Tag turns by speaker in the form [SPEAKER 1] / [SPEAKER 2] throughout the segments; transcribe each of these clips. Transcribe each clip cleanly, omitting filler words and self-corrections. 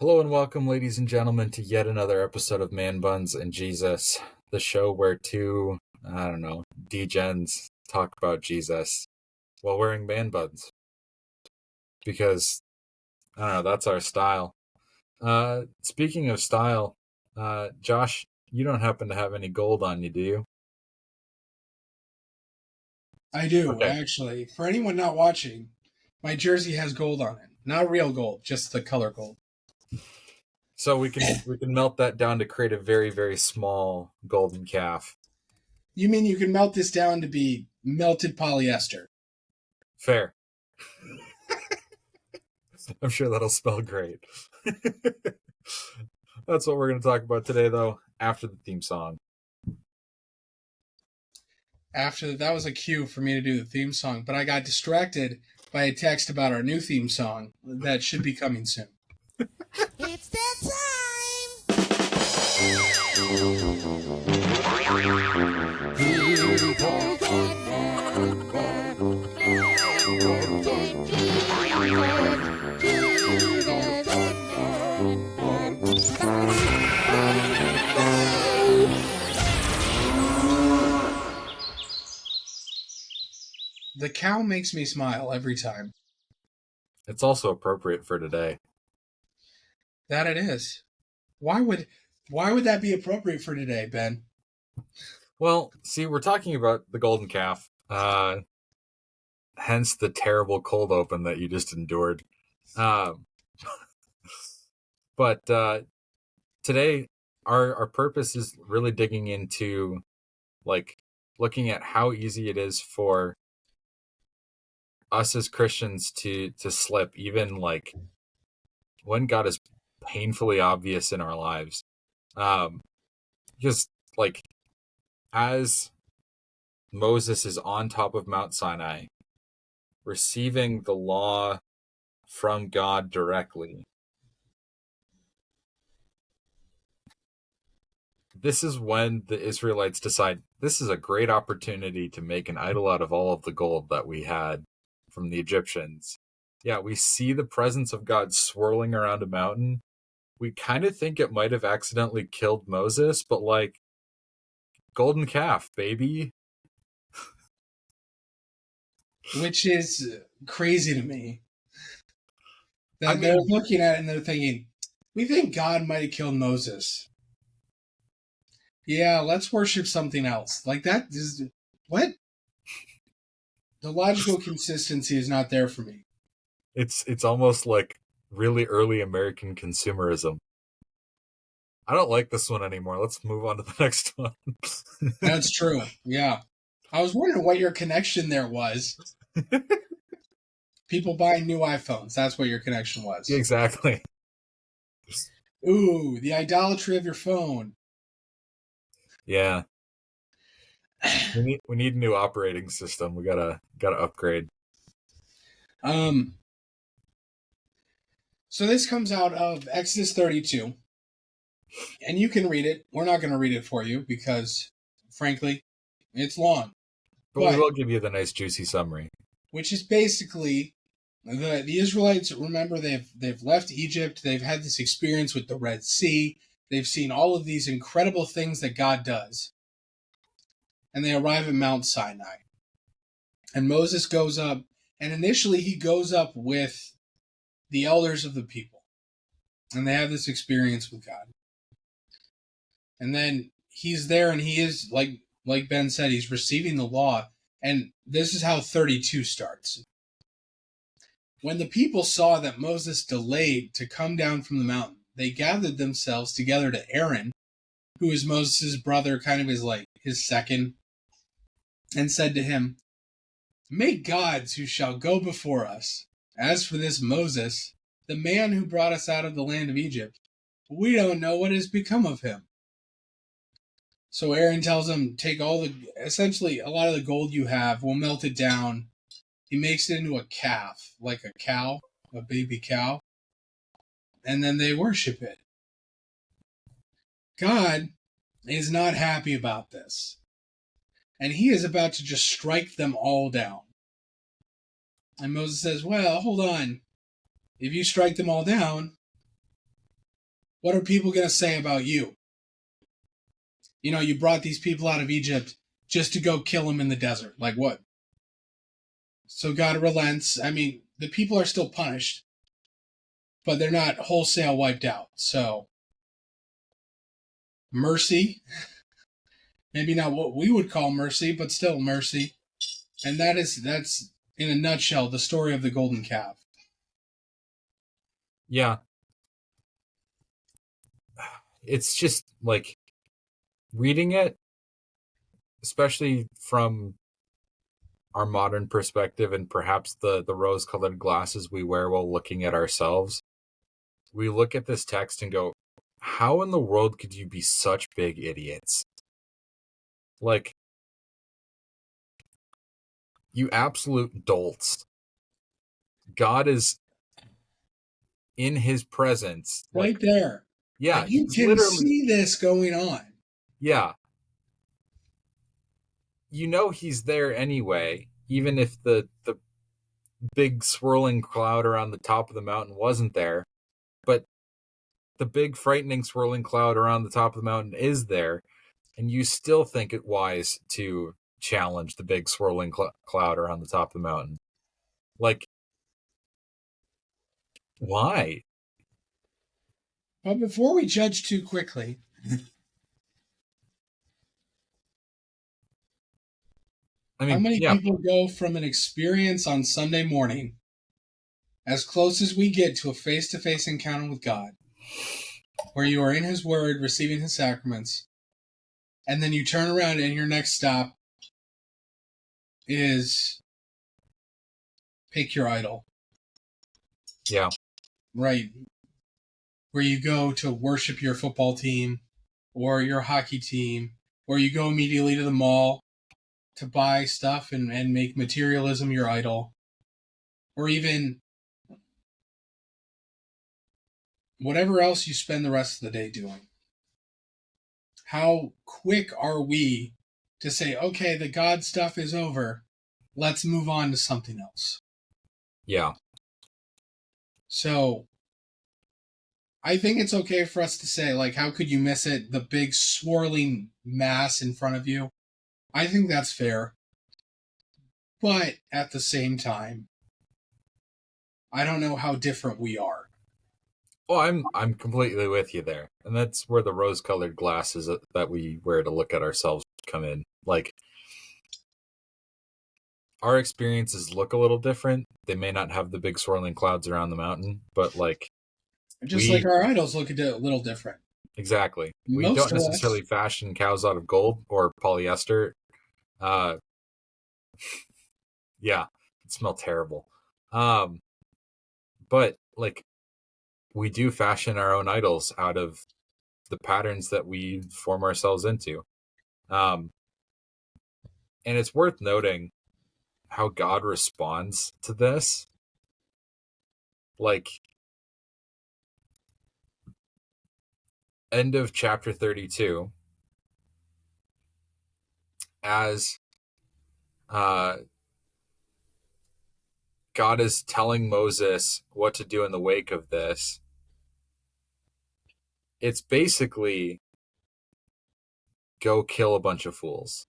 [SPEAKER 1] Hello and welcome, ladies and gentlemen, to yet another episode of Man Buns and Jesus, the show where two, degens talk about Jesus while wearing man buns. Because, I don't know, that's our style. Speaking of style, Josh, you don't happen to have any gold on you, do you?
[SPEAKER 2] I do,
[SPEAKER 1] Okay,
[SPEAKER 2] actually. For anyone not watching, my jersey has gold on it. Not real gold, just the color gold.
[SPEAKER 1] so we can melt that down to create a very, very small golden calf.
[SPEAKER 2] You mean you can melt this down to be melted polyester?
[SPEAKER 1] Fair. I'm sure that'll spell great. That's what we're going to talk about today, though, after the theme song.
[SPEAKER 2] After that was a cue for me to do the theme song, but I got distracted by a text about our new theme song that should be coming soon.
[SPEAKER 3] It's that time!
[SPEAKER 2] The cow makes me smile every time.
[SPEAKER 1] It's also appropriate for today.
[SPEAKER 2] That it is. Why would that be appropriate for today, Ben?
[SPEAKER 1] Well, see, we're talking about the golden calf, hence the terrible cold open that you just endured. Um, but today, our purpose is really digging into, like, looking at how easy it is for us as Christians to slip, even like when God is painfully obvious in our lives. Because like as Moses is on top of Mount Sinai, receiving the law from God directly, this is when the Israelites decide this is a great opportunity to make an idol out of all of the gold that we had from the Egyptians. Yeah, we see the presence of God swirling around a mountain. We kind of think it might have accidentally killed Moses, but like, golden calf, baby.
[SPEAKER 2] Which is crazy to me.
[SPEAKER 1] I
[SPEAKER 2] That they're
[SPEAKER 1] mean,
[SPEAKER 2] looking at it and they're thinking, we think God might have killed Moses. Yeah, let's worship something else. Like that is what? The logical consistency is not there for me.
[SPEAKER 1] it's almost like really early American consumerism. I don't like this one anymore. Let's move on to the next one.
[SPEAKER 2] That's true. Yeah. I was wondering what your connection there was. People buying new iPhones. That's what your connection was.
[SPEAKER 1] Exactly.
[SPEAKER 2] Ooh, the idolatry of your phone.
[SPEAKER 1] Yeah. We need a new operating system. We gotta upgrade.
[SPEAKER 2] Um so this comes out of Exodus 32. And you can read it. We're not going to read it for you because frankly, it's long.
[SPEAKER 1] But we
[SPEAKER 2] But
[SPEAKER 1] will give you the nice juicy summary.
[SPEAKER 2] which is basically the Israelites. Remember, they've left Egypt. They've had this experience with the Red Sea. They've seen all of these incredible things that God does, and they arrive at Mount Sinai. And Moses goes up, and initially he goes up with the elders of the people, and they have this experience with God. And then he's there, and he is like Ben said, he's receiving the law. And this is how 32 starts. When the people saw that Moses delayed to come down from the mountain, they gathered themselves together to Aaron, who is Moses' brother, kind of his second, and said to him, "Make gods who shall go before us. As for this Moses, the man who brought us out of the land of Egypt, we don't know what has become of him." So Aaron tells them, take essentially a lot of the gold you have, we'll melt it down. He makes it into a calf, like a cow, a baby cow, and then they worship it. God is not happy about this, and he is about to just strike them all down. And Moses says, well, hold on. If you strike them all down, What are people going to say about you? You know, you brought these people out of Egypt just to go kill them in the desert. Like what? So God relents. I mean, the people are still punished, but they're not wholesale wiped out. So mercy, maybe not what we would call mercy, but still mercy. And that's in a nutshell the story of the golden calf.
[SPEAKER 1] Yeah. It's just like reading it, especially from our modern perspective and perhaps the rose-colored glasses we wear while looking at ourselves. We look at this text and go, how in the world could you be such big idiots? Like, you absolute dolts. God is in his presence.
[SPEAKER 2] Right
[SPEAKER 1] Like,
[SPEAKER 2] there.
[SPEAKER 1] yeah,
[SPEAKER 2] Like you
[SPEAKER 1] he's
[SPEAKER 2] can
[SPEAKER 1] literally,
[SPEAKER 2] see this going on.
[SPEAKER 1] yeah. You know he's there anyway, even if the big swirling cloud around the top of the mountain wasn't there. But the big frightening swirling cloud around the top of the mountain is there, and you still think it wise to challenge the big swirling cloud around the top of the mountain. Like, why?
[SPEAKER 2] But before we judge too quickly,
[SPEAKER 1] I
[SPEAKER 2] how
[SPEAKER 1] mean,
[SPEAKER 2] many
[SPEAKER 1] yeah,
[SPEAKER 2] people go from an experience on Sunday morning, as close as we get to a face-to-face encounter with God, where you are in his word, receiving his sacraments, and then you turn around and your next stop is pick your idol.
[SPEAKER 1] yeah,
[SPEAKER 2] Right. Where you go to worship your football team or your hockey team, or you go immediately to the mall to buy stuff and make materialism your idol, or even whatever else you spend the rest of the day doing. How quick are we to say, okay, the God stuff is over, let's move on to something else?
[SPEAKER 1] yeah.
[SPEAKER 2] So I think it's okay for us to say, like, how could you miss it? The big swirling mass in front of you. I think that's fair. But at the same time, I don't know how different we are.
[SPEAKER 1] Oh, I'm completely with you there, and that's where the rose-colored glasses that we wear to look at ourselves come in. Like, our experiences look a little different. They may not have the big swirling clouds around the mountain, but like
[SPEAKER 2] Just like
[SPEAKER 1] we
[SPEAKER 2] our idols look a little different.
[SPEAKER 1] exactly, we
[SPEAKER 2] Most
[SPEAKER 1] don't
[SPEAKER 2] of us,
[SPEAKER 1] necessarily fashion cows out of gold or polyester. Uh, yeah, it smells terrible. Um, but like we do fashion our own idols out of the patterns that we form ourselves into. Um, and it's worth noting how God responds to this. Like, end of chapter 32, as uh, God is telling Moses what to do in the wake of this, it's basically go kill a bunch of fools.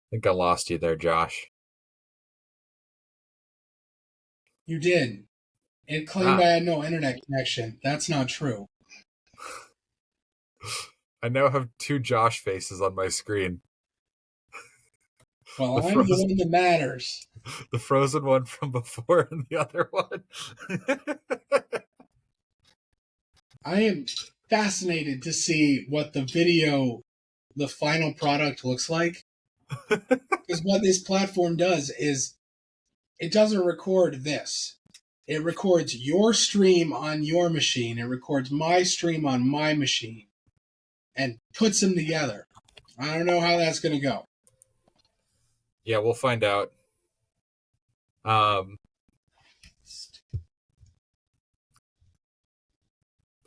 [SPEAKER 1] I think I lost you there, Josh.
[SPEAKER 2] you did. It claimed
[SPEAKER 1] Ah,
[SPEAKER 2] I had no internet connection. That's not true.
[SPEAKER 1] I now have two Josh faces on my screen.
[SPEAKER 2] Well,
[SPEAKER 1] The
[SPEAKER 2] I'm the
[SPEAKER 1] frozen,
[SPEAKER 2] one that matters.
[SPEAKER 1] the frozen one from before, and the other one.
[SPEAKER 2] I am fascinated to see what the final product looks like. Because what this platform does is it doesn't record this. It records your stream on your machine. It records my stream on my machine and puts them together. I don't know how that's going to go.
[SPEAKER 1] Yeah, we'll find out. Um,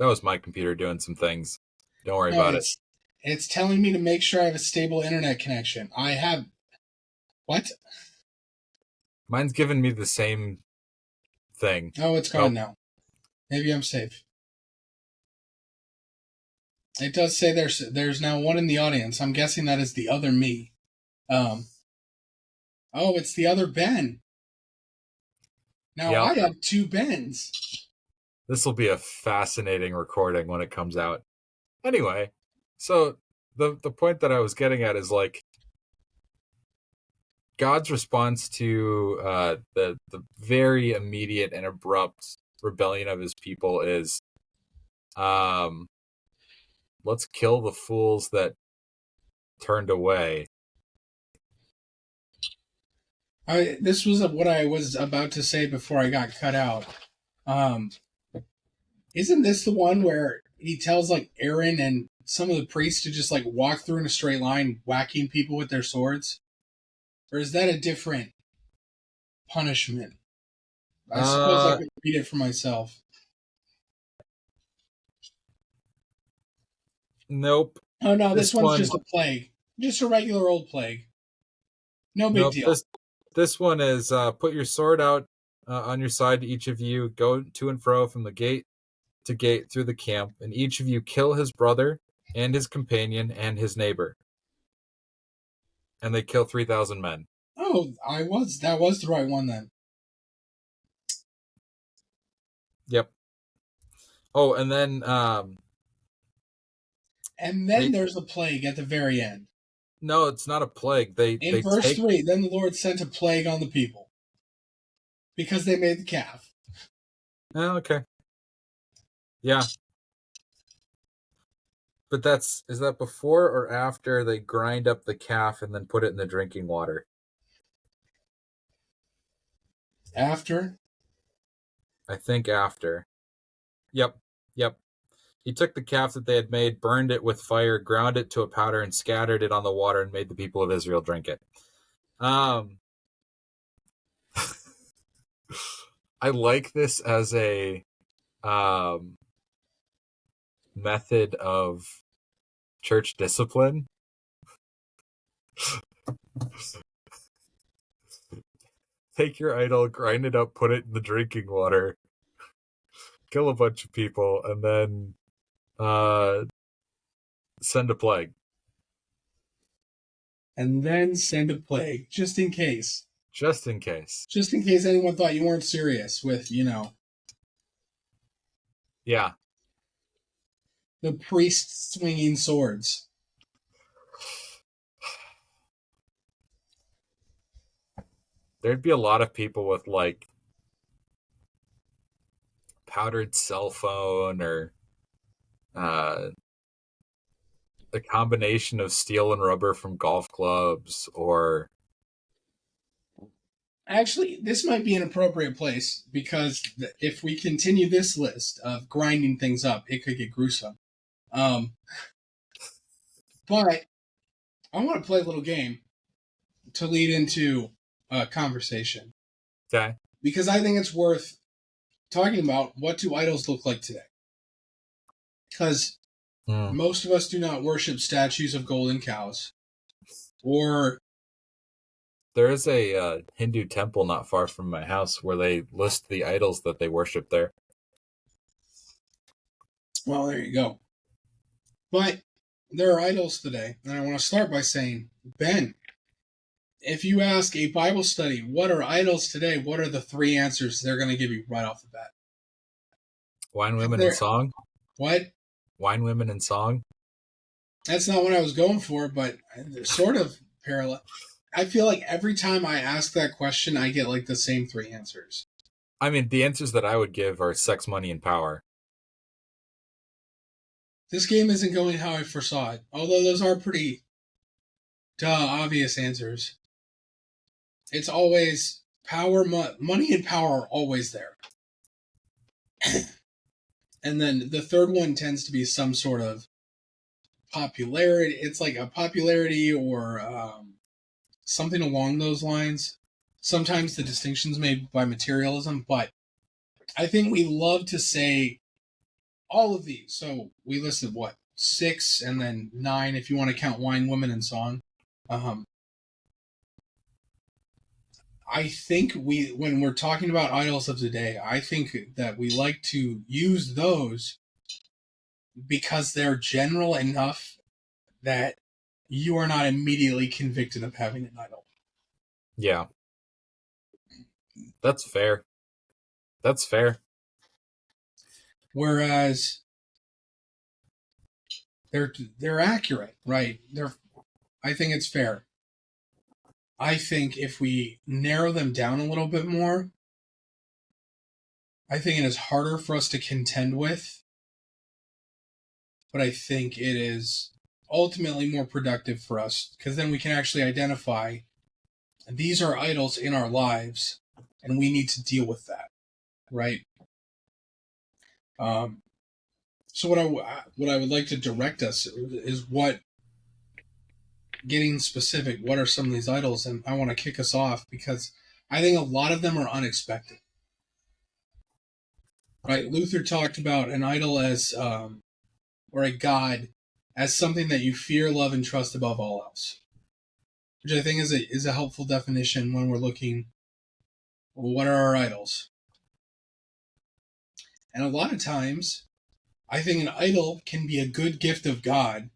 [SPEAKER 1] That was my computer doing some things. Don't worry
[SPEAKER 2] No,
[SPEAKER 1] about it.
[SPEAKER 2] it's telling me to make sure I have a stable internet connection. I have... What?
[SPEAKER 1] Mine's giving me the same thing.
[SPEAKER 2] Oh, it's gone
[SPEAKER 1] Nope.
[SPEAKER 2] now. Maybe I'm safe. It does say there's now one in the audience. I'm guessing that is the other me. Oh, it's the other Ben. Now
[SPEAKER 1] Yep.
[SPEAKER 2] I have two Bens.
[SPEAKER 1] This will be a fascinating recording when it comes out. Anyway, so the point that I was getting at is like God's response to the very immediate and abrupt rebellion of his people is, let's kill the fools that turned away.
[SPEAKER 2] This was what I was about to say before I got cut out. Isn't this the one where he tells like Aaron and some of the priests to just like walk through in a straight line, whacking people with their swords? Or is that a different punishment? I suppose I could read it for myself.
[SPEAKER 1] Nope.
[SPEAKER 2] Oh no, this one's just a plague. Just a regular old plague. No big deal.
[SPEAKER 1] This one is put your sword out on your side, each of you. Go to and fro from the gate to gate through the camp, and each of you kill his brother and his companion and his neighbor. And they kill 3,000 men.
[SPEAKER 2] Oh, that was the right one then.
[SPEAKER 1] Yep. Oh, and then
[SPEAKER 2] there's a plague at the very end.
[SPEAKER 1] No, it's not a plague.
[SPEAKER 2] In verse 3, then the Lord sent a plague on the people because they made the calf.
[SPEAKER 1] Oh, okay. Yeah. But is that before or after they grind up the calf and then put it in the drinking water?
[SPEAKER 2] After?
[SPEAKER 1] I think after. Yep. He took the calf that they had made, burned it with fire, ground it to a powder, and scattered it on the water and made the people of Israel drink it. I like this as a method of church discipline. Take your idol, grind it up, put it in the drinking water, kill a bunch of people, and then send a plague.
[SPEAKER 2] And then send a plague, just in case.
[SPEAKER 1] Just in case.
[SPEAKER 2] Just in case anyone thought you weren't serious with,
[SPEAKER 1] Yeah.
[SPEAKER 2] The priests swinging swords.
[SPEAKER 1] There'd be a lot of people with, like, powdered cell phone or a combination of steel and rubber from golf clubs or...
[SPEAKER 2] Actually, this might be an appropriate place because if we continue this list of grinding things up, it could get gruesome. But I want to play a little game to lead into a conversation.
[SPEAKER 1] Okay.
[SPEAKER 2] Because I think it's worth talking about what do idols look like today. Because most of us do not worship statues of golden cows. Or...
[SPEAKER 1] There is a Hindu temple not far from my house where they list the idols that they worship there.
[SPEAKER 2] Well, there you go. But there are idols today, and I want to start by saying, Ben, if you ask a Bible study, what are idols today, what are the three answers they're going to give you right off the bat?
[SPEAKER 1] Wine, women, and song?
[SPEAKER 2] What?
[SPEAKER 1] Wine, women, and song?
[SPEAKER 2] That's not what I was going for, but sort of parallel. I feel like every time I ask that question, I get like the same three answers.
[SPEAKER 1] I mean, the answers that I would give are sex, money, and power.
[SPEAKER 2] This game isn't going how I foresaw it, although those are pretty obvious answers. It's always power, money and power are always there. And then the third one tends to be some sort of popularity. It's like a popularity or something along those lines. Sometimes the distinction's made by materialism, but I think we love to say all of these. So we listed what? 6 and then 9 if you want to count wine, women, and song. I think when we're talking about idols of today, I think that we like to use those because they're general enough that you are not immediately convicted of having an idol.
[SPEAKER 1] Yeah. That's fair. That's fair.
[SPEAKER 2] Whereas they're accurate, right? I think it's fair. I think if we narrow them down a little bit more, I think it is harder for us to contend with, but I think it is ultimately more productive for us because then we can actually identify these are idols in our lives and we need to deal with that, right? So what I would like to direct us is getting specific. What are some of these idols? And I want to kick us off because I think a lot of them are unexpected. Right? Luther talked about an idol as, or a god, as something that you fear, love, and trust above all else, which I think is a helpful definition when we're looking. Well, what are our idols? And a lot of times, I think an idol can be a good gift of God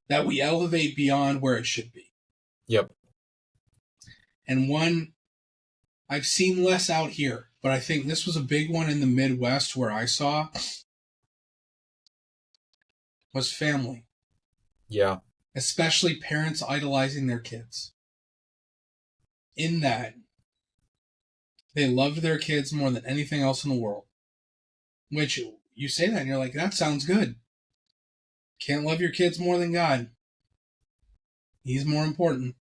[SPEAKER 2] that we elevate beyond where it should be.
[SPEAKER 1] Yep.
[SPEAKER 2] And one I've seen less out here, but I think this was a big one in the Midwest where I saw was family.
[SPEAKER 1] Yeah.
[SPEAKER 2] Especially parents idolizing their kids. In that, they loved their kids more than anything else in the world. Which, you say that and you're like, that sounds good. Can't love your kids more than God. He's more important.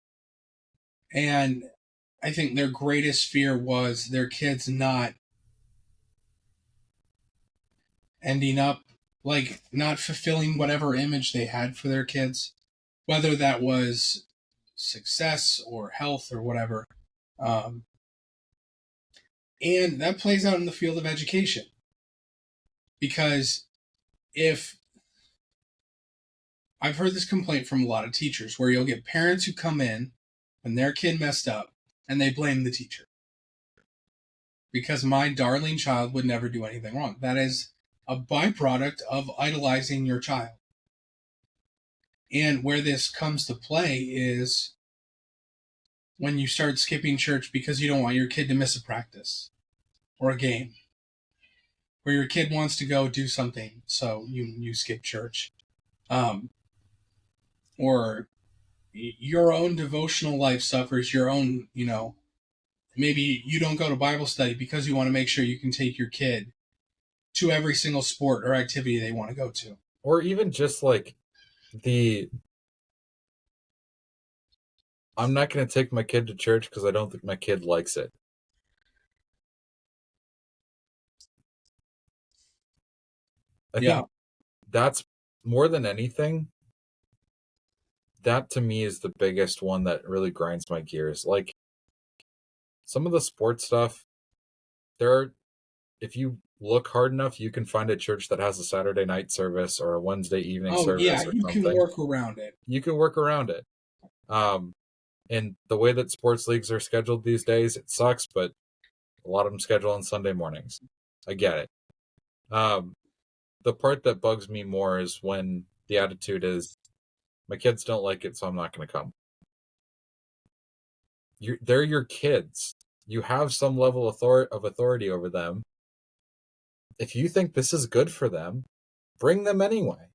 [SPEAKER 2] And I think their greatest fear was their kids not ending up, like, not fulfilling whatever image they had for their kids. Whether that was success or health or whatever. And that plays out in the field of education. Because if I've heard this complaint from a lot of teachers where you'll get parents who come in when their kid messed up and they blame the teacher. Because my darling child would never do anything wrong. That is a byproduct of idolizing your child. And where this comes to play is when you start skipping church because you don't want your kid to miss a practice or a game. Where your kid wants to go do something, so you skip church. Or your own devotional life suffers, your own, maybe you don't go to Bible study because you want to make sure you can take your kid to every single sport or activity they want to go to.
[SPEAKER 1] Or even just like I'm not going to take my kid to church because I don't think my kid likes it. I think that's more than anything. That to me is the biggest one that really grinds my gears. Like some of the sports stuff, if you look hard enough, you can find a church that has a Saturday night service or a Wednesday evening service.
[SPEAKER 2] Yeah,
[SPEAKER 1] or
[SPEAKER 2] you
[SPEAKER 1] something.
[SPEAKER 2] can work around it.
[SPEAKER 1] You can work around it. And the way that sports leagues are scheduled these days, it sucks, but a lot of them schedule on Sunday mornings. I get it. The part that bugs me more is when the attitude is, my kids don't like it, so I'm not going to come. They're your kids. You have some level of authority over them. If you think this is good for them, bring them anyway.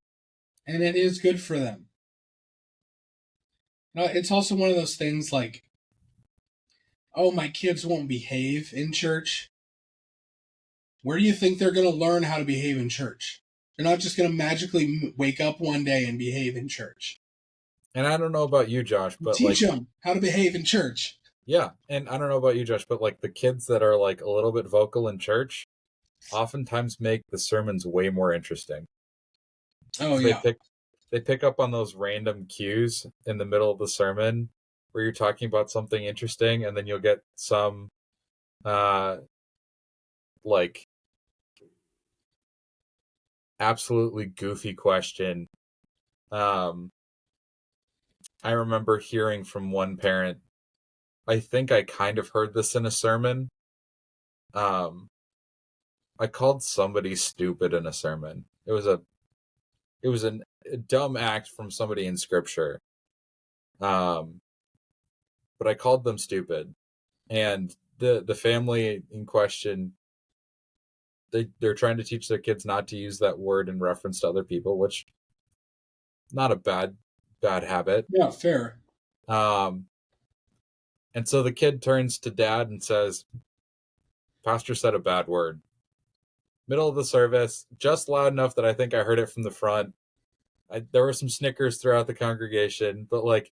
[SPEAKER 2] And it is good for them. It's also one of those things like, oh, my kids won't behave in church. Where do you think they're going to learn how to behave in church? They're not just going to magically wake up one day and behave in church.
[SPEAKER 1] And I don't know about you, Josh, but
[SPEAKER 2] teach them how to behave in church.
[SPEAKER 1] Yeah, and I don't know about you, Josh, but like the kids that are like a little bit vocal in church oftentimes make the sermons way more interesting.
[SPEAKER 2] Oh, yeah.
[SPEAKER 1] They pick up on those random cues in the middle of the sermon where you're talking about something interesting, and then you'll get some like absolutely goofy question. I remember hearing from one parent, I think I kind of heard this in a sermon. I called somebody stupid in a sermon. It was a dumb act from somebody in scripture. But I called them stupid. And the family in question, they're trying to teach their kids not to use that word in reference to other people, which not a bad habit.
[SPEAKER 2] Yeah, fair.
[SPEAKER 1] And so the kid turns to dad and says, Pastor said a bad word. Middle of the service, just loud enough that I think I heard it from the front. There were some snickers throughout the congregation, but like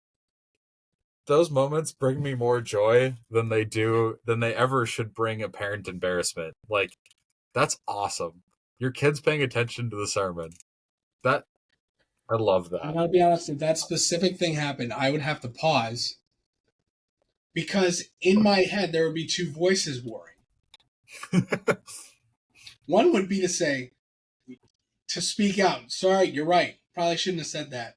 [SPEAKER 1] those moments bring me more joy than they ever should bring apparent embarrassment. Like, that's awesome. Your kid's paying attention to the sermon. I love
[SPEAKER 2] I
[SPEAKER 1] that.
[SPEAKER 2] gotta be honest, if that specific thing happened, I would have to pause because in my head there would be two voices warring. One would be to speak out. Sorry, you're right. Probably shouldn't have said that.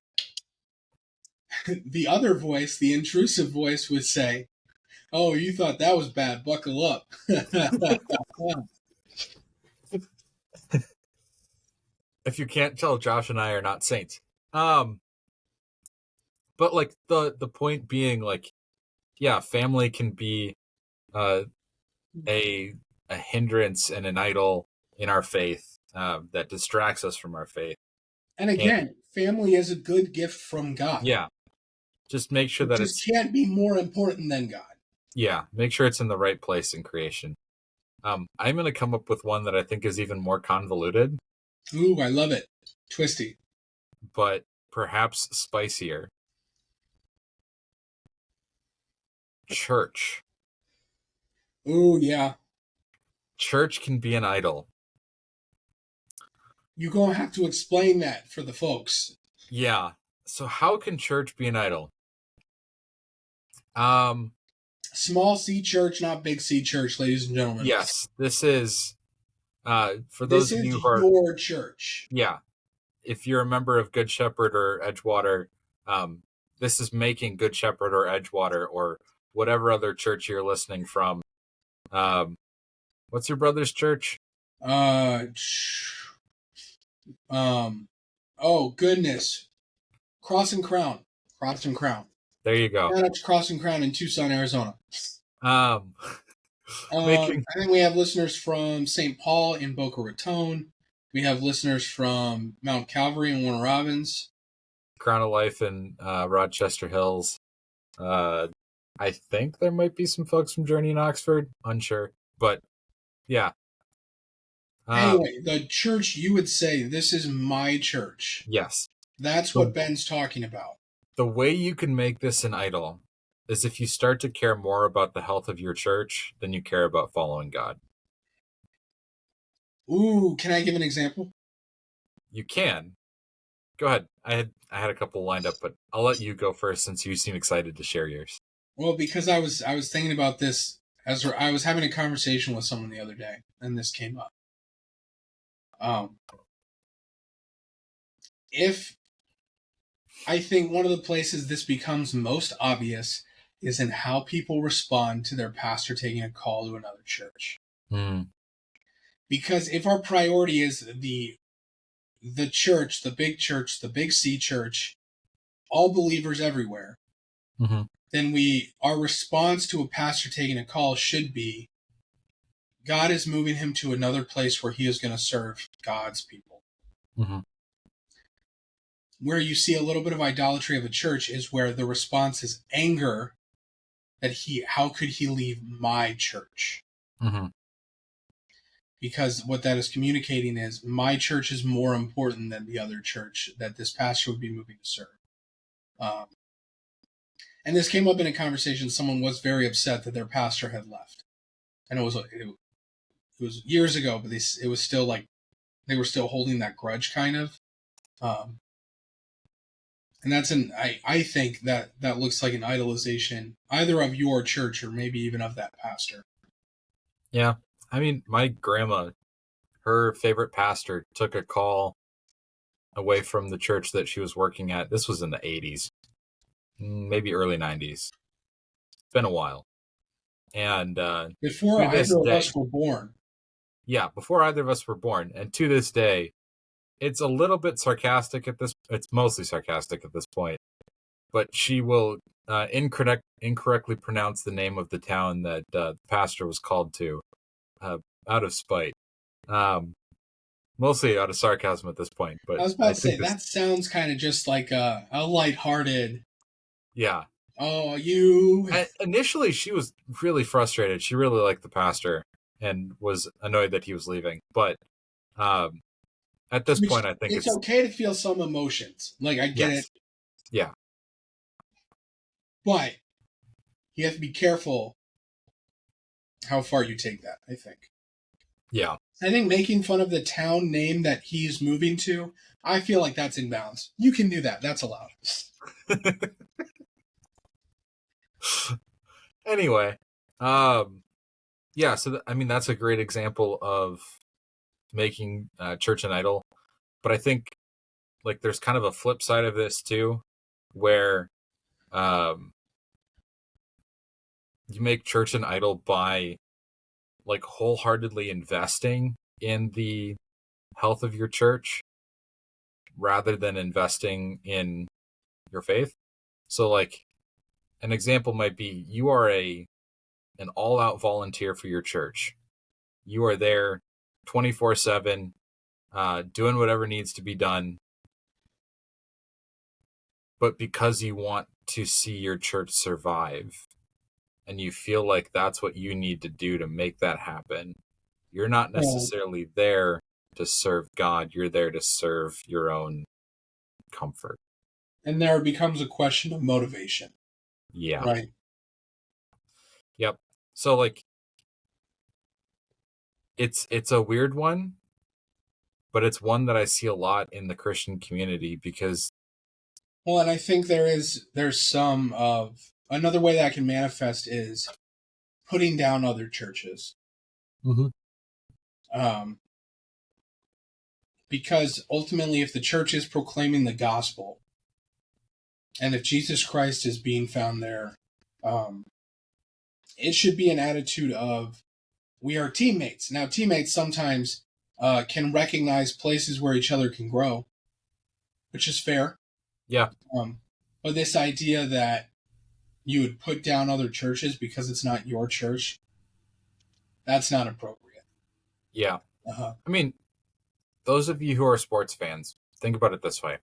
[SPEAKER 2] The other voice, the intrusive voice, would say, "Oh, you thought that was bad. Buckle up."
[SPEAKER 1] If you can't tell, Josh and I are not saints. But like the point being, like, yeah, family can be a hindrance and an idol in our faith that distracts us from our faith.
[SPEAKER 2] And again, family is a good gift from God.
[SPEAKER 1] Yeah, just make sure that
[SPEAKER 2] it can't be more important than God.
[SPEAKER 1] Yeah, make sure it's in the right place in creation. I'm going to come up with one that I think is even more convoluted.
[SPEAKER 2] Ooh, I love it. Twisty.
[SPEAKER 1] But perhaps spicier. Church.
[SPEAKER 2] Ooh, yeah.
[SPEAKER 1] Church can be an idol.
[SPEAKER 2] You're going to have to explain that for the folks.
[SPEAKER 1] Yeah. So how can church be an idol?
[SPEAKER 2] Small C church, not big C church, ladies and gentlemen.
[SPEAKER 1] Yes, this is for those of you who are
[SPEAKER 2] your church.
[SPEAKER 1] Yeah. If you're a member of Good Shepherd or Edgewater, this is making Good Shepherd or Edgewater or whatever other church you're listening from. What's your brother's church?
[SPEAKER 2] Oh goodness, Cross and Crown.
[SPEAKER 1] There you go.
[SPEAKER 2] Shout out to Cross and Crown in Tucson, Arizona. I
[SPEAKER 1] Making
[SPEAKER 2] think we have listeners from St. Paul in Boca Raton. We have listeners from Mount Calvary in Warner Robins.
[SPEAKER 1] Crown of Life in Rochester Hills. I think there might be some folks from Journey in Oxford. Unsure. But yeah.
[SPEAKER 2] Anyway, the church, you would say, this is my church.
[SPEAKER 1] Yes.
[SPEAKER 2] That's what Ben's talking about.
[SPEAKER 1] The way you can make this an idol is if you start to care more about the health of your church than you care about following God.
[SPEAKER 2] Ooh, can I give an example?
[SPEAKER 1] You can. Go ahead. I had a couple lined up, but I'll let you go first since you seem excited to share yours.
[SPEAKER 2] Well, because I was thinking about this as I was having a conversation with someone the other day, and this came up. If I think one of the places this becomes most obvious is in how people respond to their pastor taking a call to another church. Because if our priority is the church, the big C church, all believers everywhere, then our response to a pastor taking a call should be, God is moving him to another place where he is going to serve God's people. Where you see a little bit of idolatry of a church is where the response is anger that how could he leave my church? Because what that is communicating is my church is more important than the other church that this pastor would be moving to serve. And this came up in a conversation. Someone was very upset that their pastor had left. And it was years ago, but it was still like they were still holding that grudge kind of. And that's I think that looks like an idolization either of your church or maybe even of that pastor.
[SPEAKER 1] Yeah. I mean, my grandma, her favorite pastor took a call away from the church that she was working at. This was in the 80s, maybe early 90s. It's been a while. And
[SPEAKER 2] Before
[SPEAKER 1] to this
[SPEAKER 2] either of
[SPEAKER 1] day,
[SPEAKER 2] us were born.
[SPEAKER 1] yeah, before either of us were born. And to this day, it's a little bit sarcastic at this. It's mostly sarcastic at this point. But she will incorrectly pronounce the name of the town that the pastor was called to, out of spite. Mostly out of sarcasm at this point. But
[SPEAKER 2] I was about to say, that sounds kind of just like a lighthearted.
[SPEAKER 1] Yeah.
[SPEAKER 2] Oh, you.
[SPEAKER 1] Initially, she was really frustrated. She really liked the pastor and was annoyed that he was leaving. But at this point, I think
[SPEAKER 2] it's okay to feel some emotions. Like, I get it.
[SPEAKER 1] Yeah.
[SPEAKER 2] But you have to be careful how far you take that, I think.
[SPEAKER 1] Yeah.
[SPEAKER 2] I think making fun of the town name that he's moving to, I feel like that's in bounds. You can do that. That's allowed.
[SPEAKER 1] Anyway, yeah, so that's a great example of making church an idol. But I think like there's kind of a flip side of this too, where you make church an idol by like wholeheartedly investing in the health of your church rather than investing in your faith. So like an example might be you are an all-out volunteer for your church. You are there 24/7, doing whatever needs to be done. But because you want to see your church survive and you feel like that's what you need to do to make that happen, you're not necessarily there to serve God. You're there to serve your own comfort.
[SPEAKER 2] And there becomes a question of motivation.
[SPEAKER 1] Yeah.
[SPEAKER 2] Right.
[SPEAKER 1] Yep. So like it's a weird one, but it's one that I see a lot in the Christian community because
[SPEAKER 2] and I think there's some of another way that can manifest is putting down other churches.
[SPEAKER 1] Mm-hmm.
[SPEAKER 2] Because ultimately, if the church is proclaiming the gospel, and if Jesus Christ is being found there, it should be an attitude of, we are teammates. Now, teammates sometimes can recognize places where each other can grow, which is fair.
[SPEAKER 1] Yeah.
[SPEAKER 2] But this idea that you would put down other churches because it's not your church, that's not appropriate.
[SPEAKER 1] Yeah. I mean, those of you who are sports fans, think about it this way.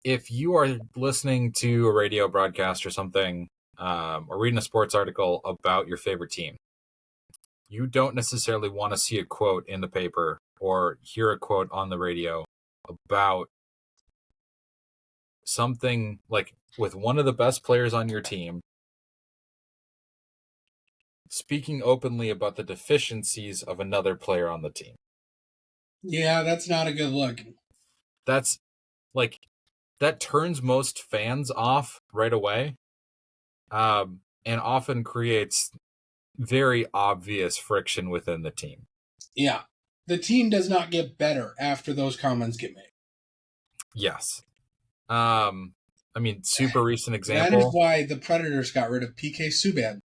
[SPEAKER 1] If you are listening to a radio broadcast or something, or reading a sports article about your favorite team, you don't necessarily want to see a quote in the paper or hear a quote on the radio about something like with one of the best players on your team speaking openly about the deficiencies of another player on the team.
[SPEAKER 2] Yeah, that's not a good look.
[SPEAKER 1] That's like, that turns most fans off right away, and often creates very obvious friction within the team.
[SPEAKER 2] Yeah. The team does not get better after those comments get made.
[SPEAKER 1] Yes. I mean, super recent example.
[SPEAKER 2] That is why the Predators got rid of PK Subban.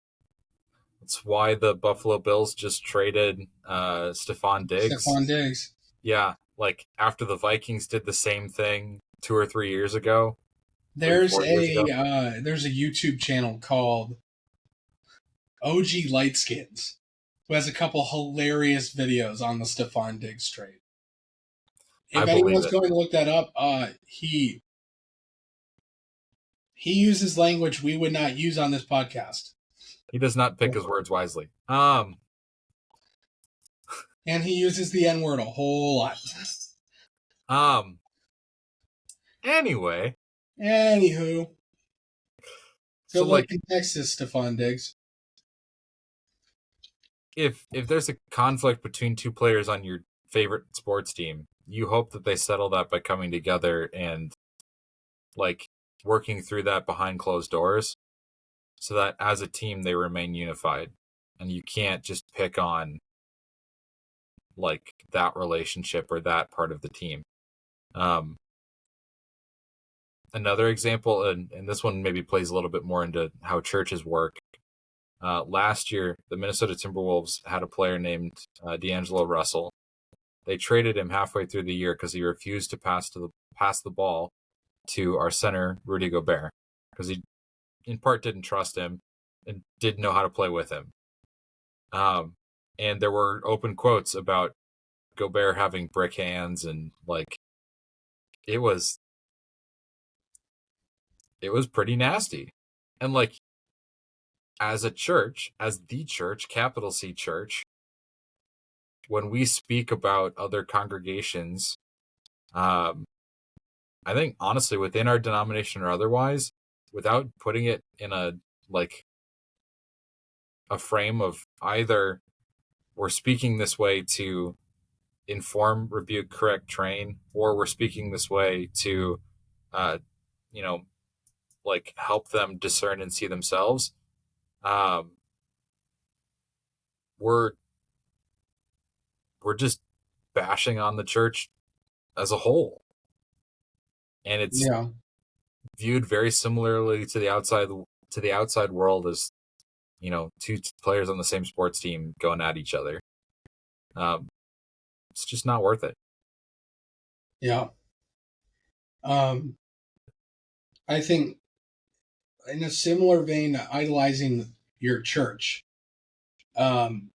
[SPEAKER 1] That's why the Buffalo Bills just traded Stephon Diggs. Yeah, like after the Vikings did the same thing 2 or 3 years ago.
[SPEAKER 2] There's a YouTube channel called OG Lightskins who has a couple hilarious videos on the Stephon Diggs trade. If anyone's going to look that up, he uses language we would not use on this podcast.
[SPEAKER 1] He does not pick his words wisely.
[SPEAKER 2] And he uses the N-word a whole lot.
[SPEAKER 1] Anywho.
[SPEAKER 2] Good luck in Texas, Stephon Diggs.
[SPEAKER 1] If there's a conflict between two players on your favorite sports team, you hope that they settle that by coming together and like working through that behind closed doors so that as a team they remain unified. And you can't just pick on like that relationship or that part of the team. Another example, and this one maybe plays a little bit more into how churches work. Last year, the Minnesota Timberwolves had a player named D'Angelo Russell. They traded him halfway through the year because he refused to pass the ball to our center, Rudy Gobert, because he, in part, didn't trust him and didn't know how to play with him. And there were open quotes about Gobert having brick hands, and like it was pretty nasty. And like, as a church, as the church, capital C church, when we speak about other congregations, I think honestly within our denomination or otherwise, without putting it in a frame of either we're speaking this way to inform, rebuke, correct, train, or we're speaking this way to like help them discern and see themselves, we're just bashing on the church as a whole, and it's viewed very similarly to the outside world as, you know, two players on the same sports team going at each other. It's just not worth it.
[SPEAKER 2] Yeah. I think in a similar vein, idolizing your church. And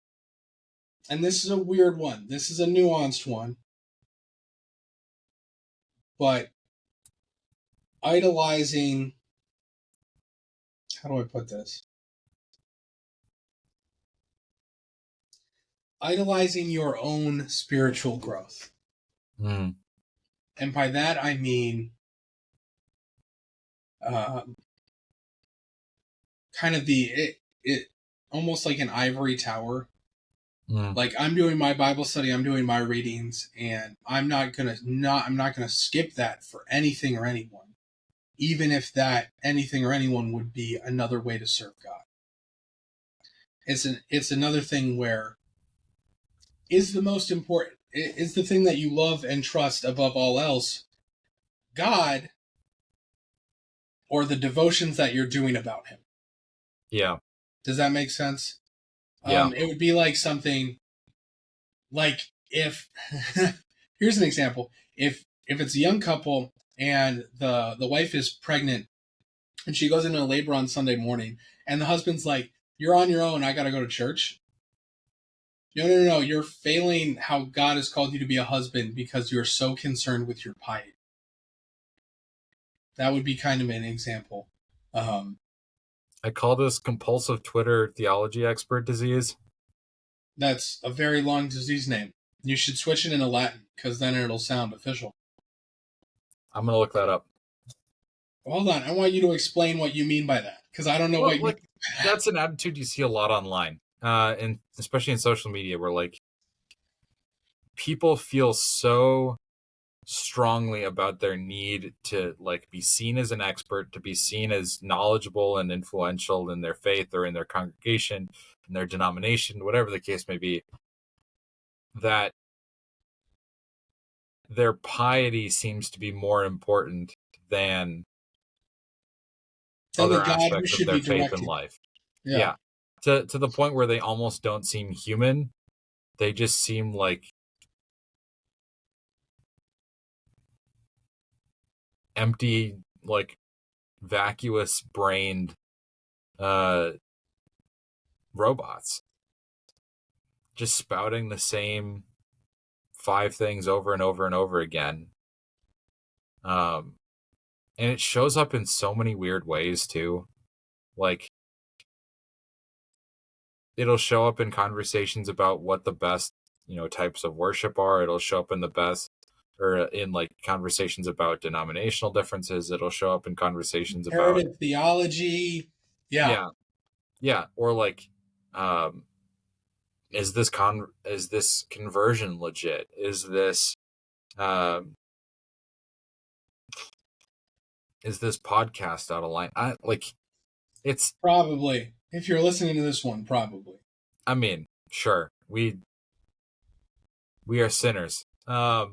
[SPEAKER 2] this is a weird one. This is a nuanced one. But idolizing, how do I put this? Idolizing your own spiritual growth.
[SPEAKER 1] Mm.
[SPEAKER 2] And by that I mean kind of it almost like an ivory tower. Like, I'm doing my Bible study, I'm doing my readings, and I'm not gonna skip that for anything or anyone, even if that anything or anyone would be another way to serve God. It's another thing where is the most important, is the thing that you love and trust above all else God or the devotions that you're doing about Him?
[SPEAKER 1] Yeah.
[SPEAKER 2] Does that make sense?
[SPEAKER 1] Yeah.
[SPEAKER 2] It would be like something like if here's an example. If it's a young couple and the wife is pregnant and she goes into labor on Sunday morning and the husband's like, "You're on your own, I gotta go to church." No. You're failing how God has called you to be a husband because you're so concerned with your piety. That would be kind of an example.
[SPEAKER 1] I call this compulsive Twitter theology expert disease.
[SPEAKER 2] That's a very long disease name. You should switch it into Latin, because then it'll sound official.
[SPEAKER 1] I'm going to look that up.
[SPEAKER 2] Hold on. I want you to explain what you mean by that, because I don't know what you mean.
[SPEAKER 1] That's an attitude you see a lot online, and especially in social media, where like people feel so strongly about their need to like be seen as an expert, to be seen as knowledgeable and influential in their faith or in their congregation, in their denomination, whatever the case may be, that their piety seems to be more important than other aspects of their faith and life. Yeah. To the point where they almost don't seem human. They just seem like empty, like vacuous brained robots, just spouting the same 5 things over and over and over again. And it shows up in so many weird ways too. Like, it'll show up in conversations about what the best, types of worship are. It'll show up in the best, or in like conversations about denominational differences. It'll show up in conversations about
[SPEAKER 2] theology.
[SPEAKER 1] Yeah. Or like, is this conversion legit? Is this podcast out of line? It's
[SPEAKER 2] probably, if you're listening to this one, probably.
[SPEAKER 1] I mean, sure, We are sinners. But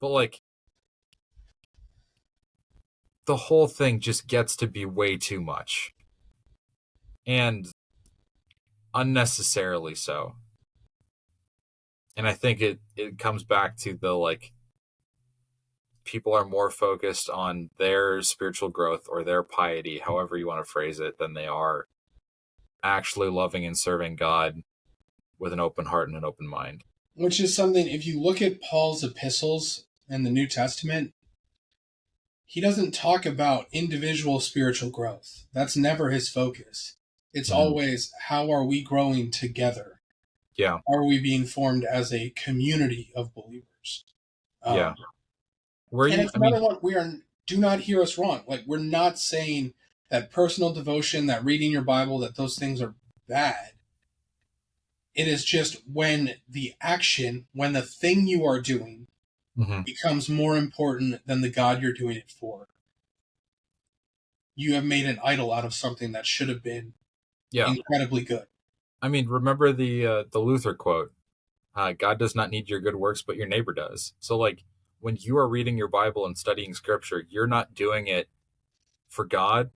[SPEAKER 1] like, the whole thing just gets to be way too much. And unnecessarily so. And I think it comes back to the, like, people are more focused on their spiritual growth or their piety, however you want to phrase it, than they are actually loving and serving God with an open heart and an open mind.
[SPEAKER 2] Which is something, if you look at Paul's epistles in the New Testament, he doesn't talk about individual spiritual growth. That's never his focus. It's always, how are we growing together?
[SPEAKER 1] Yeah.
[SPEAKER 2] Are we being formed as a community of believers?
[SPEAKER 1] Yeah. Were
[SPEAKER 2] And
[SPEAKER 1] you?
[SPEAKER 2] it's another one. Do not hear us wrong. Like, we're not saying that personal devotion, that reading your Bible, that those things are bad. It is just when the action, when the thing you are doing becomes more important than the God you're doing it for, you have made an idol out of something that should have been incredibly good.
[SPEAKER 1] I mean, remember the Luther quote, God does not need your good works, but your neighbor does. So, like, when you are reading your Bible and studying scripture, you're not doing it for God,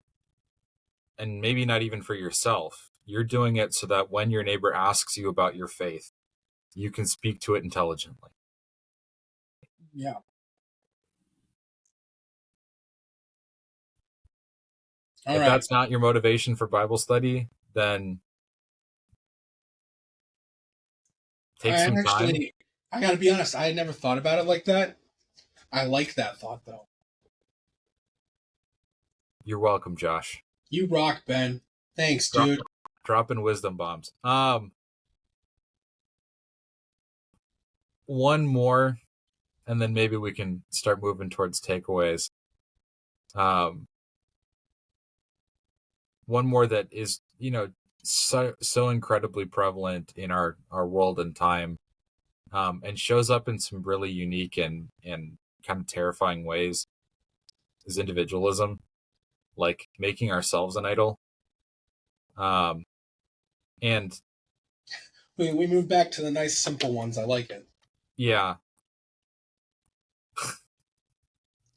[SPEAKER 1] and maybe not even for yourself. You're doing it so that when your neighbor asks you about your faith, you can speak to it intelligently.
[SPEAKER 2] Yeah.
[SPEAKER 1] If that's not your motivation for Bible study, then take some time.
[SPEAKER 2] I gotta be honest, I had never thought about it like that. I like that thought, though.
[SPEAKER 1] You're welcome, Josh.
[SPEAKER 2] You rock, Ben. Thanks, dude.
[SPEAKER 1] Dropping wisdom bombs. One more, and then maybe we can start moving towards takeaways. One more that is, so incredibly prevalent in our world and time, and shows up in some really unique and kind of terrifying ways, is individualism, like making ourselves an idol. And
[SPEAKER 2] we move back to the nice, simple ones. I like it.
[SPEAKER 1] Yeah.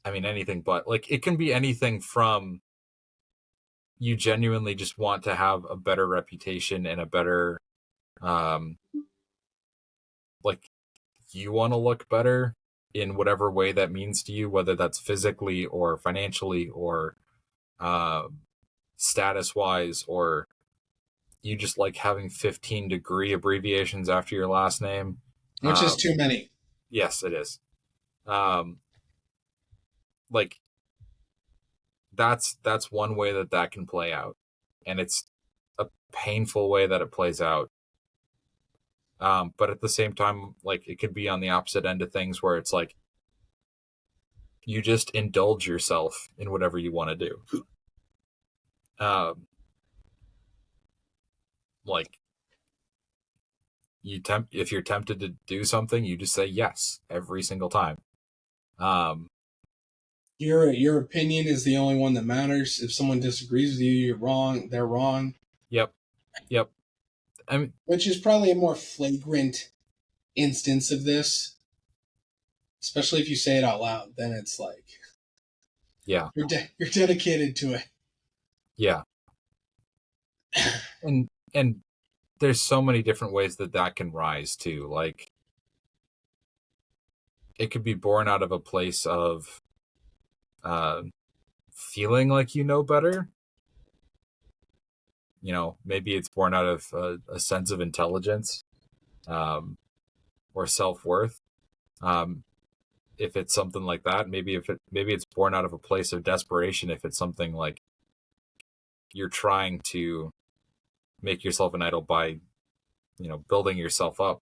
[SPEAKER 1] I mean, anything but. Like, it can be anything from you genuinely just want to have a better reputation and a better, like, you want to look better in whatever way that means to you, whether that's physically or financially or status-wise, or you just like having 15-degree abbreviations after your last name.
[SPEAKER 2] Which is too many.
[SPEAKER 1] Yes, it is. Like, that's one way that can play out, and it's a painful way that it plays out. But at the same time, like, it could be on the opposite end of things where it's like you just indulge yourself in whatever you want to do. Like, if you're tempted to do something, you just say yes every single time.
[SPEAKER 2] Your opinion is the only one that matters. If someone disagrees with you, you're wrong. They're wrong.
[SPEAKER 1] Yep. I mean,
[SPEAKER 2] which is probably a more flagrant instance of this, especially if you say it out loud. Then it's like,
[SPEAKER 1] yeah,
[SPEAKER 2] you're dedicated to it.
[SPEAKER 1] Yeah. and there's so many different ways that can rise too. Like, it could be born out of a place of feeling like you know better. Maybe it's born out of a sense of intelligence, or self-worth. If it's something like that, maybe it's born out of a place of desperation. If it's something like you're trying to make yourself an idol by, building yourself up.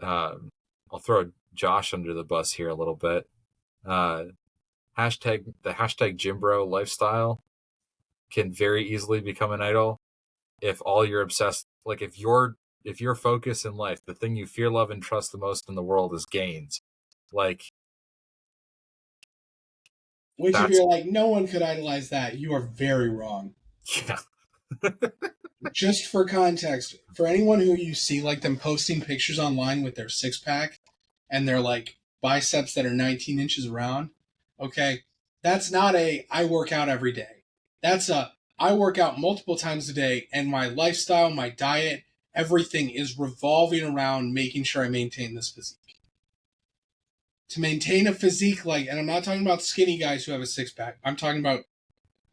[SPEAKER 1] I'll throw Josh under the bus here a little bit. The hashtag Jimbro lifestyle can very easily become an idol if all you're obsessed, like, if your focus in life, the thing you fear, love, and trust the most in the world is gains. Like,
[SPEAKER 2] which, if you're like, no one could idolize that, you are very wrong.
[SPEAKER 1] Yeah.
[SPEAKER 2] Just for context, for anyone who you see like them posting pictures online with their six pack and their like biceps that are 19 inches around, okay, that's not a I work out every day. That's a I work out multiple times a day, and my lifestyle, my diet, everything is revolving around making sure I maintain this physique. To maintain a physique like, and I'm not talking about skinny guys who have a six pack. I'm talking about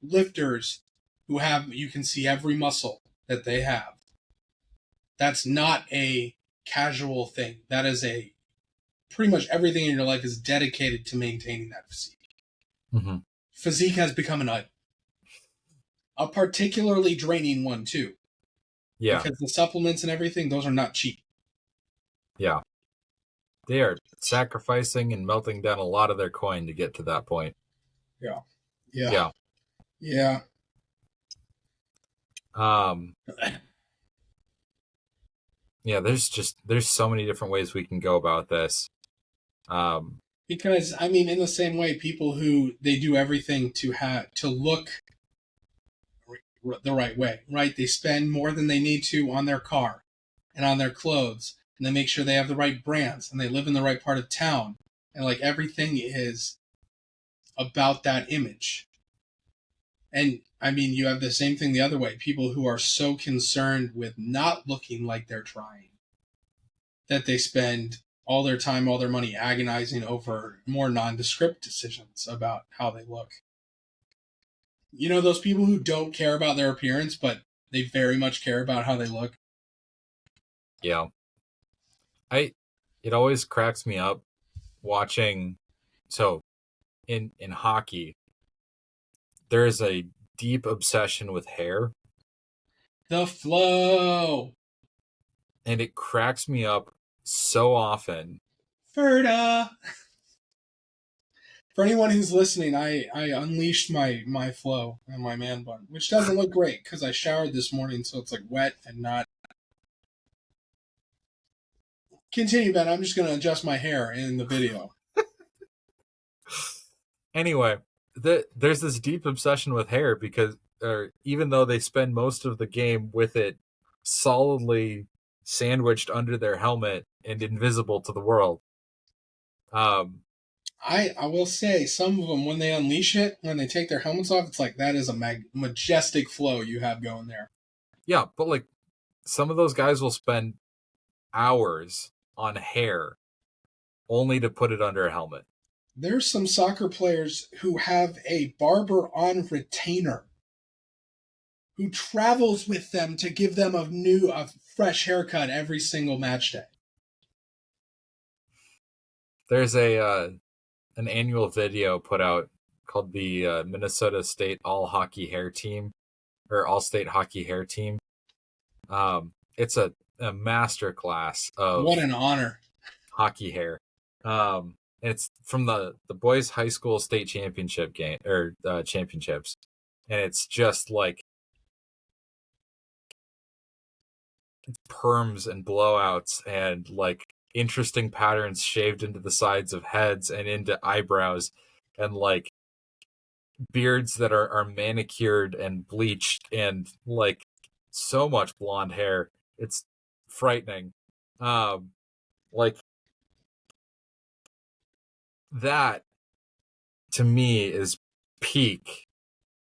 [SPEAKER 2] lifters who have, you can see every muscle that they have. That's not a casual thing. That is a pretty much everything in your life is dedicated to maintaining that physique.
[SPEAKER 1] Mm-hmm.
[SPEAKER 2] Physique has become an item, a particularly draining one too.
[SPEAKER 1] Yeah,
[SPEAKER 2] because the supplements and everything, those are not cheap.
[SPEAKER 1] yeah. They are sacrificing and melting down a lot of their coin to get to that point.
[SPEAKER 2] Yeah.
[SPEAKER 1] Yeah, there's so many different ways we can go about this.
[SPEAKER 2] Because I mean, in the same way, people who they do everything to look the right way, right? They spend more than they need to on their car and on their clothes, and they make sure they have the right brands, and they live in the right part of town, and like everything is about that image. And I mean, you have the same thing the other way. People who are so concerned with not looking like they're trying that they spend all their time, all their money agonizing over more nondescript decisions about how they look. You know, those people who don't care about their appearance, but they very much care about how they look.
[SPEAKER 1] Yeah. It always cracks me up watching. So in hockey, there is a deep obsession with hair.
[SPEAKER 2] The flow.
[SPEAKER 1] And it cracks me up so often.
[SPEAKER 2] Ferda. For anyone who's listening, I unleashed my flow and my man bun, which doesn't look great because I showered this morning, so it's like wet and not. Continue, Ben. I'm just going to adjust my hair in the video.
[SPEAKER 1] Anyway, there's this deep obsession with hair because even though they spend most of the game with it solidly sandwiched under their helmet and invisible to the world.
[SPEAKER 2] I will say, some of them, when they unleash it, when they take their helmets off, it's like, that is a majestic flow you have going there.
[SPEAKER 1] Yeah, but like some of those guys will spend hours on hair only to put it under a helmet.
[SPEAKER 2] There's some soccer players who have a barber on retainer who travels with them to give them a fresh haircut every single match day.
[SPEAKER 1] There's an annual video put out called the Minnesota State All Hockey Hair Team, or All State Hockey Hair Team. It's a master class of
[SPEAKER 2] what an honor
[SPEAKER 1] hockey hair. It's from the boys' high school state championship game or championships, and it's just like perms and blowouts and like interesting patterns shaved into the sides of heads and into eyebrows, and like beards that are manicured and bleached, and like so much blonde hair. It's frightening. Like that to me is peak.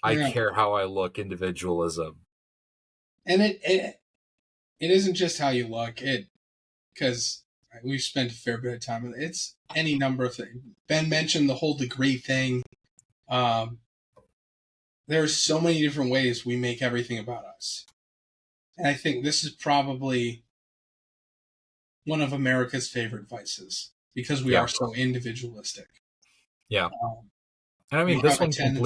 [SPEAKER 1] I care how I look individualism.
[SPEAKER 2] And it isn't just how you look. Because we've spent a fair bit of time. It's any number of things. Ben mentioned the whole degree thing. There's so many different ways we make everything about us. And I think this is probably one of America's favorite vices because we are so individualistic.
[SPEAKER 1] Yeah. And I mean, this one can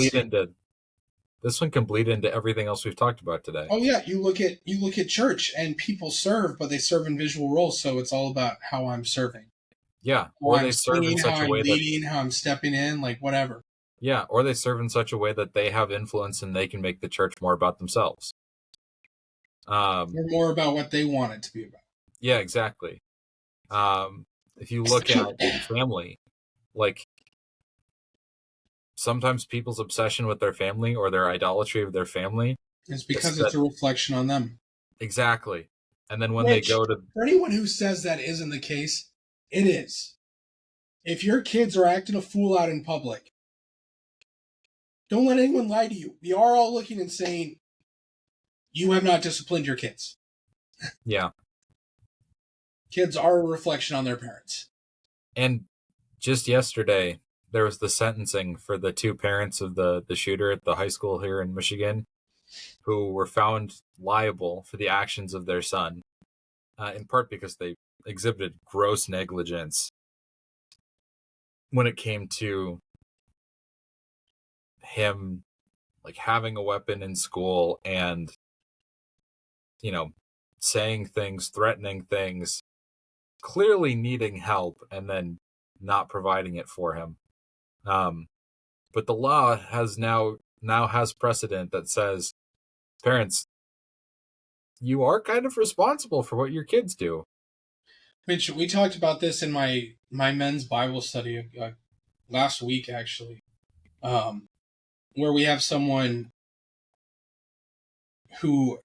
[SPEAKER 1] bleed into everything else we've talked about today.
[SPEAKER 2] Oh yeah, you look at church and people serve, but they serve in visual roles, so it's all about how I'm serving.
[SPEAKER 1] Yeah, or they serve in such a way
[SPEAKER 2] that how I'm stepping in, like whatever.
[SPEAKER 1] Yeah, or they serve in such a way that they have influence and they can make the church more about themselves.
[SPEAKER 2] Or more about what they want it to be about.
[SPEAKER 1] Yeah, exactly. If you look at family, like sometimes people's obsession with their family or their idolatry of their family
[SPEAKER 2] It's because it's a reflection on them.
[SPEAKER 1] Exactly. And then when they go to...
[SPEAKER 2] For anyone who says that isn't the case, it is. If your kids are acting a fool out in public, don't let anyone lie to you. We are all looking and saying, you have not disciplined your kids.
[SPEAKER 1] Yeah.
[SPEAKER 2] Kids are a reflection on their parents.
[SPEAKER 1] And just yesterday, there was the sentencing for the two parents of the shooter at the high school here in Michigan, who were found liable for the actions of their son, in part because they exhibited gross negligence when it came to him like having a weapon in school and, saying things, threatening things, clearly needing help, and then not providing it for him. But the law has now has precedent that says, parents, you are kind of responsible for what your kids do.
[SPEAKER 2] Which we talked about this in my men's Bible study last week, actually, where we have someone who,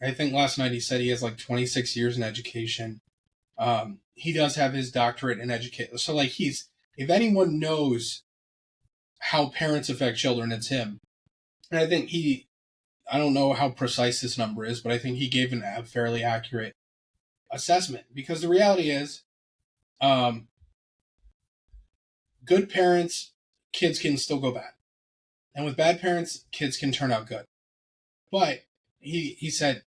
[SPEAKER 2] I think last night he said he has like 26 years in education. He does have his doctorate in education. So like if anyone knows how parents affect children, it's him. And I think I don't know how precise this number is, but I think he gave a fairly accurate assessment, because the reality is, good parents, kids can still go bad. And with bad parents, kids can turn out good. But he said,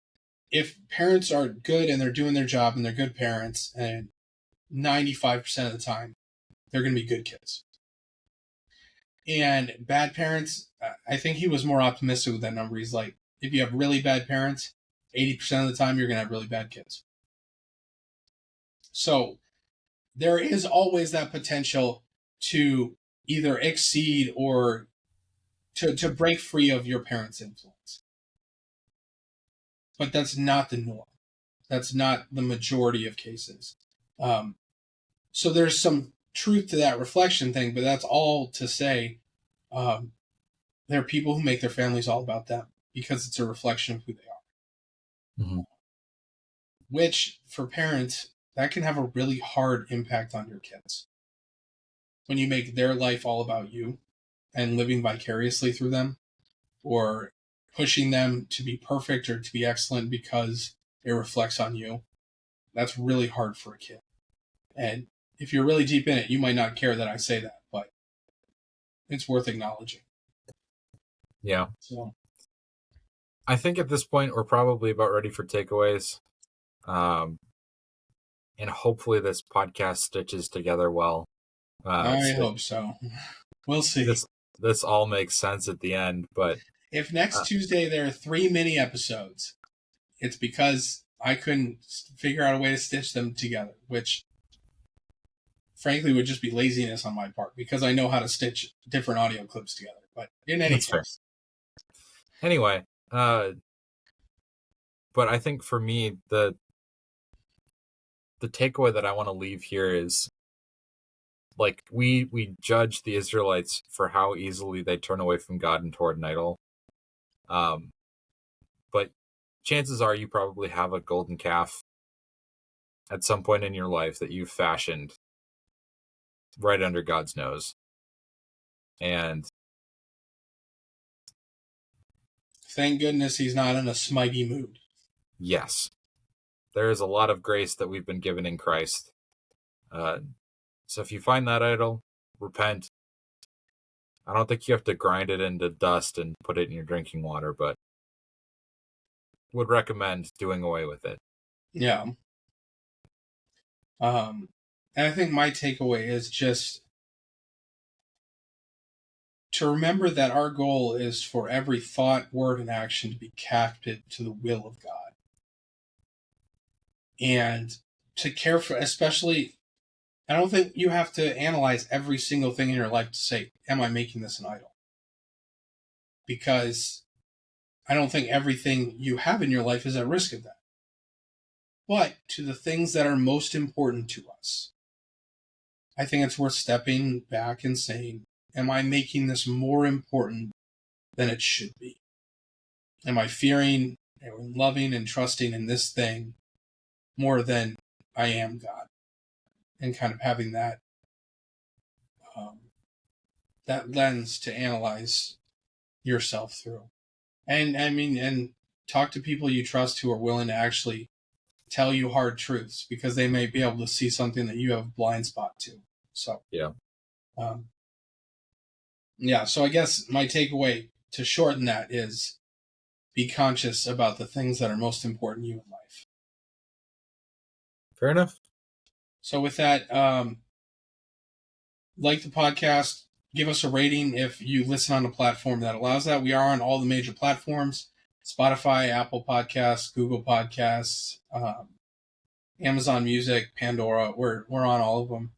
[SPEAKER 2] if parents are good and they're doing their job and they're good parents, and 95% of the time, they're going to be good kids. And bad parents, I think he was more optimistic with that number. He's like, if you have really bad parents, 80% of the time, you're going to have really bad kids. So there is always that potential to either exceed or to break free of your parents' influence. But that's not the norm. That's not the majority of cases. So there's some truth to that reflection thing, but that's all to say, there are people who make their families all about them because it's a reflection of who they are.
[SPEAKER 1] Mm-hmm.
[SPEAKER 2] Which, for parents, that can have a really hard impact on your kids. When you make their life all about you and living vicariously through them, or pushing them to be perfect or to be excellent because it reflects on you, that's really hard for a kid. And if you're really deep in it, you might not care that I say that, but it's worth acknowledging.
[SPEAKER 1] Yeah.
[SPEAKER 2] So
[SPEAKER 1] I think at this point we're probably about ready for takeaways. And hopefully this podcast stitches together well.
[SPEAKER 2] I hope so. We'll see.
[SPEAKER 1] This all makes sense at the end, but
[SPEAKER 2] if next Tuesday there are 3 mini episodes, it's because I couldn't figure out a way to stitch them together, which frankly would just be laziness on my part, because I know how to stitch different audio clips together. But in any case.
[SPEAKER 1] Fair. Anyway, but I think for me, the takeaway that I want to leave here is, like, we judge the Israelites for how easily they turn away from God and toward an idol. But chances are you probably have a golden calf at some point in your life that you've fashioned right under God's nose. And
[SPEAKER 2] thank goodness he's not in a smitey mood.
[SPEAKER 1] Yes. There is a lot of grace that we've been given in Christ. So if you find that idol, repent. I don't think you have to grind it into dust and put it in your drinking water, but would recommend doing away with it.
[SPEAKER 2] Yeah. And I think my takeaway is just to remember that our goal is for every thought, word, and action to be captive to the will of God. And to care for, especially, I don't think you have to analyze every single thing in your life to say, am I making this an idol? Because I don't think everything you have in your life is at risk of that. But to the things that are most important to us, I think it's worth stepping back and saying, am I making this more important than it should be? Am I fearing and loving and trusting in this thing more than I am God? And kind of having that that lens to analyze yourself through. And I mean, and talk to people you trust who are willing to actually tell you hard truths, because they may be able to see something that you have a blind spot to. So
[SPEAKER 1] Yeah.
[SPEAKER 2] So I guess my takeaway to shorten that is be conscious about the things that are most important to you in life.
[SPEAKER 1] Fair enough.
[SPEAKER 2] So with that, like the podcast, give us a rating if you listen on a platform that allows that. We are on all the major platforms: Spotify, Apple Podcasts, Google Podcasts, Amazon Music, Pandora. We're on all of them.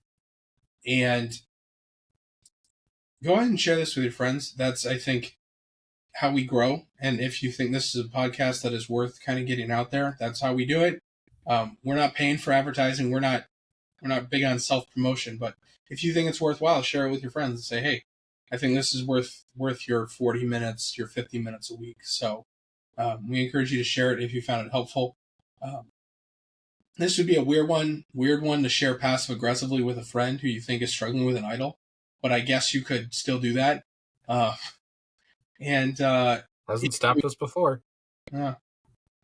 [SPEAKER 2] And go ahead and share this with your friends. That's, I think, how we grow. And if you think this is a podcast that is worth kind of getting out there, that's how we do it. We're not paying for advertising. We're not big on self-promotion, but if you think it's worthwhile, share it with your friends and say, hey, I think this is worth your 40 minutes, your 50 minutes a week. So we encourage you to share it if you found it helpful. This would be a weird one to share passive aggressively with a friend who you think is struggling with an idol, but I guess you could still do that.
[SPEAKER 1] Hasn't stopped us before.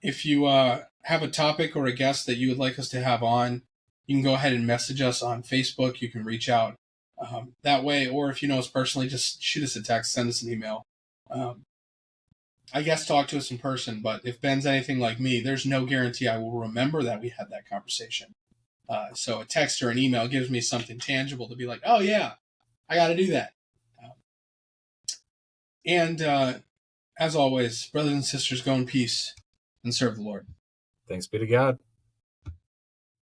[SPEAKER 2] If you have a topic or a guest that you would like us to have on, you can go ahead and message us on Facebook. You can reach out that way, or if you know us personally, just shoot us a text, send us an email. I guess talk to us in person, but if Ben's anything like me, there's no guarantee I will remember that we had that conversation. So a text or an email gives me something tangible to be like, oh yeah, I got to do that. As always, brothers and sisters, go in peace and serve the Lord.
[SPEAKER 1] Thanks be to God.